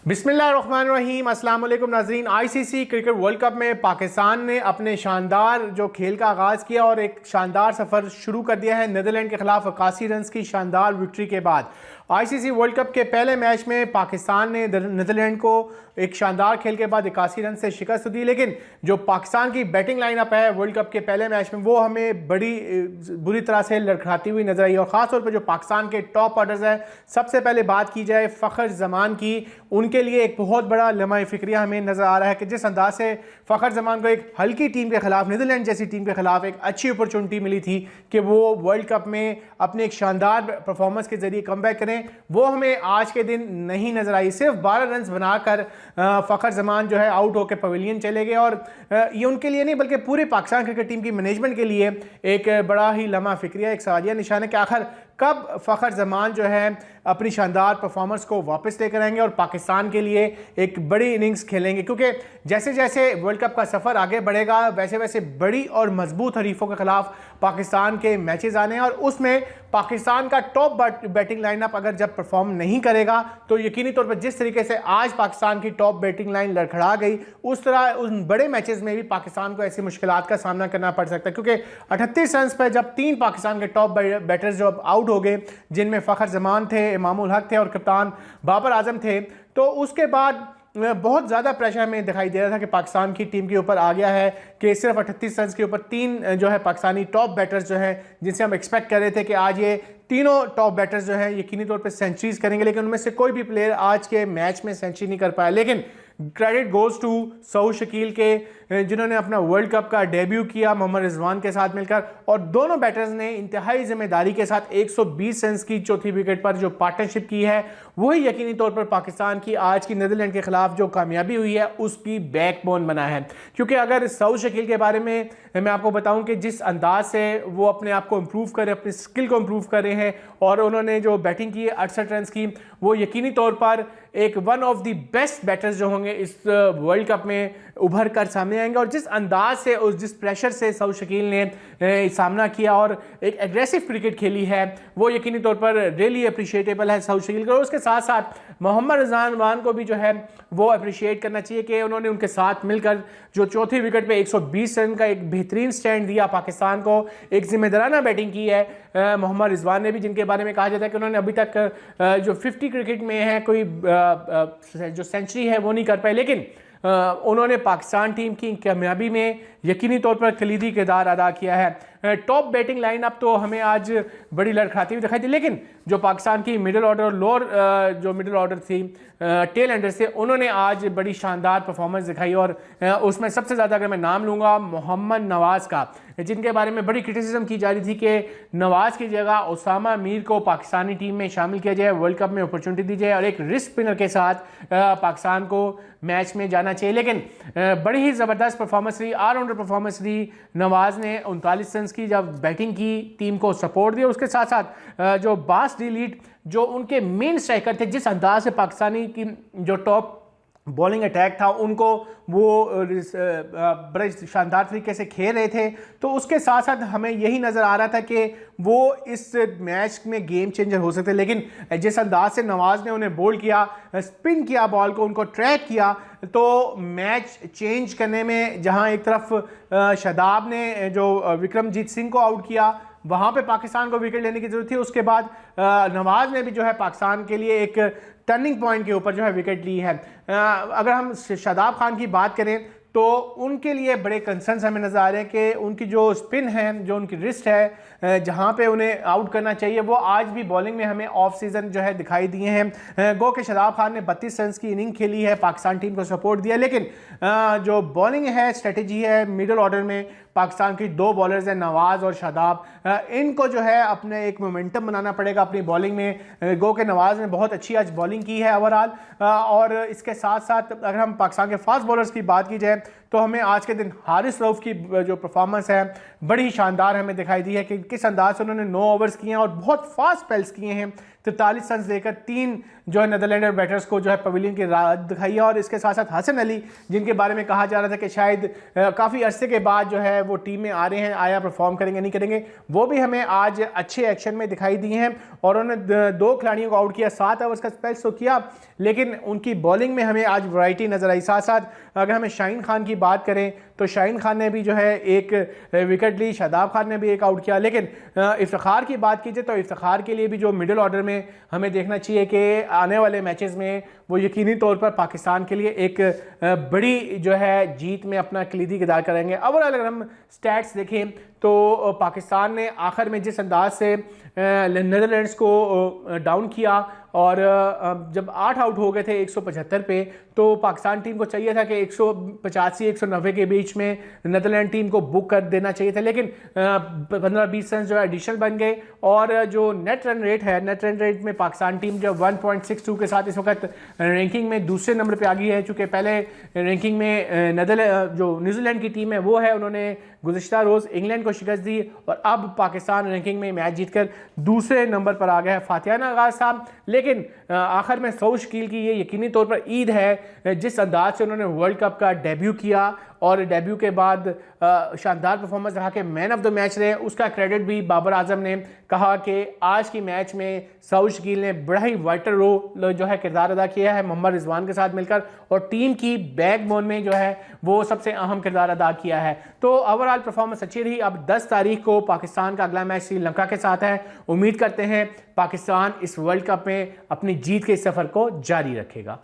बिस्मिल्लाहिर्रहमानिर्रहीम, अस्सलाम वालेकुम नाज़रीन। आईसीसी क्रिकेट वर्ल्ड कप में पाकिस्तान ने अपने शानदार जो खेल का आगाज़ किया और एक शानदार सफ़र शुरू कर दिया है नीदरलैंड के खिलाफ 81 रन की शानदार विक्ट्री के बाद। आईसीसी वर्ल्ड कप के पहले मैच में पाकिस्तान ने नीदरलैंड को एक शानदार खेल के बाद 81 रन से शिकस्त दी, लेकिन जो पाकिस्तान की बैटिंग लाइनअप है वर्ल्ड कप के पहले मैच में वो हमें बड़ी बुरी तरह से लड़खड़ाती हुई नजर आई। और ख़ासतौर पर जो पाकिस्तान के टॉप ऑर्डर्स हैं, सबसे पहले बात की जाए फ़खर जमान की, उनके लिए एक बहुत बड़ा लम्हा फ़िक्रिया हमें नज़र आ रहा है कि जिस अंदाज से फ़खर जमान को एक हल्की टीम के खिलाफ, नीदरलैंड जैसी टीम के खिलाफ एक अच्छी अपॉर्चुनिटी मिली थी कि वो वर्ल्ड कप में अपने एक शानदार परफॉर्मेंस के जरिए कमबैक करें, वो हमें आज के दिन नहीं नजर आई। सिर्फ 12 रन बनाकर फ़खर जमान जो है आउट होकर पवेलियन चले गए और ये उनके लिए नहीं बल्कि पूरे पाकिस्तान क्रिकेट टीम की मैनेजमेंट के लिए एक बड़ा ही लम्हा फ़िक्रिया, एक सवालिया निशान है कि आखिर कब फ़खर जमान जो है अपनी शानदार परफॉर्मेंस को वापस लेकर आएंगे और पाकिस्तान के लिए एक बड़ी इनिंग्स खेलेंगे। क्योंकि जैसे जैसे वर्ल्ड कप का सफ़र आगे बढ़ेगा वैसे वैसे बड़ी और मजबूत हरीफों के खिलाफ पाकिस्तान के मैचेस आने हैं और उसमें पाकिस्तान का टॉप बैटिंग लाइनअप अगर जब परफॉर्म नहीं करेगा तो यकीनी तौर पर जिस तरीके से आज पाकिस्तान की टॉप बैटिंग लाइन लड़खड़ा गई, उस तरह उन बड़े मैचेस में भी पाकिस्तान को ऐसी मुश्किलात का सामना करना पड़ सकता है। क्योंकि 38 रन पर जब 3 पाकिस्तान के टॉप बैटर्स जो आउट हो गए, जिनमें फ़खर जमान थे, इमामुल हक थे और कप्तान बाबर आजम थे, तो उसके बाद बहुत ज़्यादा प्रेशर हमें दिखाई दे रहा था कि पाकिस्तान की टीम के ऊपर आ गया है कि सिर्फ 38 रन के ऊपर 3 जो है पाकिस्तानी टॉप बैटर्स जो हैं, जिनसे हम एक्सपेक्ट कर रहे थे कि आज ये तीनों टॉप बैटर्स जो हैं यकीनी तौर पे सेंचुरीज करेंगे, लेकिन उनमें से कोई भी प्लेयर आज के मैच में सेंचुरी नहीं कर पाया। लेकिन credit goes to Saud Shakeel के, जिन्होंने अपना वर्ल्ड कप का डेब्यू किया मोहम्मद रिजवान के साथ मिलकर, और दोनों बैटर्स ने इंतहाई जिम्मेदारी के साथ 120 रन की चौथी विकेट पर जो पार्टनरशिप की है, वही यकीनी तौर पर पाकिस्तान की आज की नीदरलैंड के खिलाफ जो कामयाबी हुई है उसकी बैकबोन बना है। क्योंकि अगर सऊद शकील के बारे में मैं आपको बताऊं कि जिस अंदाज से वो अपने आप को इम्प्रूव कर रहे हैं, अपनी स्किल को इम्प्रूव कर रहे हैं और उन्होंने जो बैटिंग की 68 रन की, वो यकीनी तौर पर एक one of the best batters जो होंगे इस वर्ल्ड कप में उभर कर सामने आएंगे। और जिस अंदाज से और जिस प्रेशर से सऊद शकील ने सामना किया और एक एग्रेसिव क्रिकेट खेली है, वो यकीनी तौर पर रियली अप्रिशिएटेबल है सऊद शकील को। और उसके साथ साथ मोहम्मद रिजवान को भी जो है वो अप्रिशिएट करना चाहिए कि उन्होंने उनके साथ मिलकर जो चौथी विकेट पे 120 रन का एक बेहतरीन स्टैंड दिया, पाकिस्तान को एक जिम्मेदाराना बैटिंग की है मोहम्मद रिजवान ने भी, जिनके बारे में कहा जाता है कि उन्होंने अभी तक जो 50 क्रिकेट में है कोई जो सेंचुरी है वो नहीं कर पाए, लेकिन उन्होंने पाकिस्तान टीम की कामयाबी में यकीनी तौर पर कलीदी किरदार अदा किया है। टॉप बैटिंग लाइनअप तो हमें आज बड़ी लड़खड़ाती हुई दिखाई दी, लेकिन जो पाकिस्तान की मिडिल ऑर्डर और लोअर जो मिडिल ऑर्डर थी, टेल एंडर से, उन्होंने आज बड़ी शानदार परफॉर्मेंस दिखाई। और उसमें सबसे ज़्यादा अगर मैं नाम लूँगा मोहम्मद नवाज़ का, जिनके बारे में बड़ी क्रिटिसिज्म की जा रही थी कि नवाज़ की जगह उसामा मीर को पाकिस्तानी टीम में शामिल किया जाए, वर्ल्ड कप में अपॉर्चुनिटी दी जाए और एक रिस्क स्पिनर के साथ पाकिस्तान को मैच में जाना चाहिए। लेकिन बड़ी ही ज़बरदस्त परफॉर्मेंस रही, ऑलराउंडर परफॉर्मेंस रही। नवाज़ ने 39 रन की जब बैटिंग की, टीम को सपोर्ट दिया, उसके साथ साथ जो बास डी जो उनके मेन स्ट्राइकर थे, जिस अंदाज से पाकिस्तानी की जो टॉप बॉलिंग अटैक था उनको वो बड़े शानदार तरीके से खेल रहे थे, तो उसके साथ साथ हमें यही नज़र आ रहा था कि वो इस मैच में गेम चेंजर हो सकते। लेकिन जिस अंदाज से नवाज़ ने उन्हें बोल्ड किया, स्पिन किया बॉल को, उनको ट्रैक किया, तो मैच चेंज करने में जहां एक तरफ शादाब ने जो विक्रमजीत सिंह को आउट किया, वहां पे पाकिस्तान को विकेट लेने की जरूरत थी, उसके बाद नवाज़ ने भी जो है पाकिस्तान के लिए एक टर्निंग पॉइंट के ऊपर जो है विकेट ली है। अगर हम शादाब खान की बात करें तो उनके लिए बड़े कंसर्न्स हमें नज़र आ रहे हैं कि उनकी जो स्पिन है, जो उनकी रिस्ट है, जहां पे उन्हें आउट करना चाहिए, वो आज भी बॉलिंग में हमें ऑफ सीज़न जो है दिखाई दिए हैं। गो के शादाब खान ने 32 रन की इनिंग खेली है, पाकिस्तान टीम को सपोर्ट दिया, लेकिन जो बॉलिंग है, स्ट्रेटजी है मिडिल ऑर्डर में, पाकिस्तान की 2 बॉलर्स हैं नवाज़ और शादाब, इनको जो है अपने एक मोमेंटम बनाना पड़ेगा अपनी बॉलिंग में। गो के नवाज़ ने बहुत अच्छी आज बॉलिंग की है ओवरऑल। और इसके साथ साथ अगर हम पाकिस्तान के फास्ट बॉलर्स की बात की जाए तो हमें आज के दिन हारिस रऊफ की जो परफॉर्मेंस है बड़ी शानदार हमें दिखाई दी है कि किस अंदाज से उन्होंने 9 ओवर्स किए हैं और बहुत फास्ट स्पेल्स किए हैं। 43 रन लेकर 3 जो है नीदरलैंड बैटर्स को जो है पवेलियन की राह दिखाई है। और इसके साथ साथ हसन अली, जिनके बारे में कहा जा रहा था कि शायद काफ़ी अरसे के बाद जो है वो टीम में आ रहे हैं, आया परफॉर्म करेंगे नहीं करेंगे, वो भी हमें आज अच्छे एक्शन में दिखाई दिए हैं। और उन्होंने 2 खिलाड़ियों को आउट किया, 7 ओवर्स का स्पेल तो किया, लेकिन उनकी बॉलिंग में हमें आज वैरायटी नजर आई। साथ साथ अगर हमें शाहीन खान की बात करें तो शाहीन खान ने भी जो है एक विकेट ली, शादाब खान ने भी एक आउट किया। लेकिन इफ्तिखार की बात कीजिए तो इफ्तिखार के लिए भी जो मिडिल ऑर्डर में हमें देखना चाहिए कि आने वाले मैचेस में वो यकीनी तौर पर पाकिस्तान के लिए एक बड़ी जो है जीत में अपना कलीदी किरदार करेंगे। ओवरऑल अगर हम स्टैट्स देखें तो पाकिस्तान ने आखिर में जिस अंदाज से नीदरलैंड्स को डाउन किया और जब 8 आउट हो गए थे 175 पे, तो पाकिस्तान टीम को चाहिए था कि 185-190 के बीच में नीदरलैंड टीम को बुक कर देना चाहिए था, लेकिन 15-20 रन जो है एडिशनल बन गए। और जो नेट रन रेट है, नेट रन रेट में पाकिस्तान टीम जो 1.62 के साथ इस वक्त रैंकिंग में दूसरे नंबर पे आ गई है। चूँकि पहले रैंकिंग में जो न्यूजीलैंड की टीम है वो है, उन्होंने गुज़िश्ता रोज़ इंग्लैंड को शिकस्त दी और अब पाकिस्तान रैंकिंग में मैच जीतकर दूसरे नंबर पर आ गया है। फातिहाना आगाज़ था, लेकिन आखिर में सऊद शकील की ये यकीनी तौर पर ईद है जिस अंदाज से उन्होंने वर्ल्ड कप का डेब्यू किया और डेब्यू के बाद शानदार परफॉर्मेंस रहा कि मैन ऑफ द मैच रहे। उसका क्रेडिट भी बाबर आजम ने कहा कि आज की मैच में सऊद शकील ने बड़ा ही वाइटल रोल जो है किरदार अदा किया है मोहम्मद रिजवान के साथ मिलकर, और टीम की बैकबोन में जो है वो सबसे अहम किरदार अदा किया है। तो ओवरऑल परफॉर्मेंस अच्छी रही। अब 10 तारीख को पाकिस्तान का अगला मैच श्रीलंका के साथ है। उम्मीद करते हैं पाकिस्तान इस वर्ल्ड कप में अपनी जीत के सफ़र को जारी रखेगा।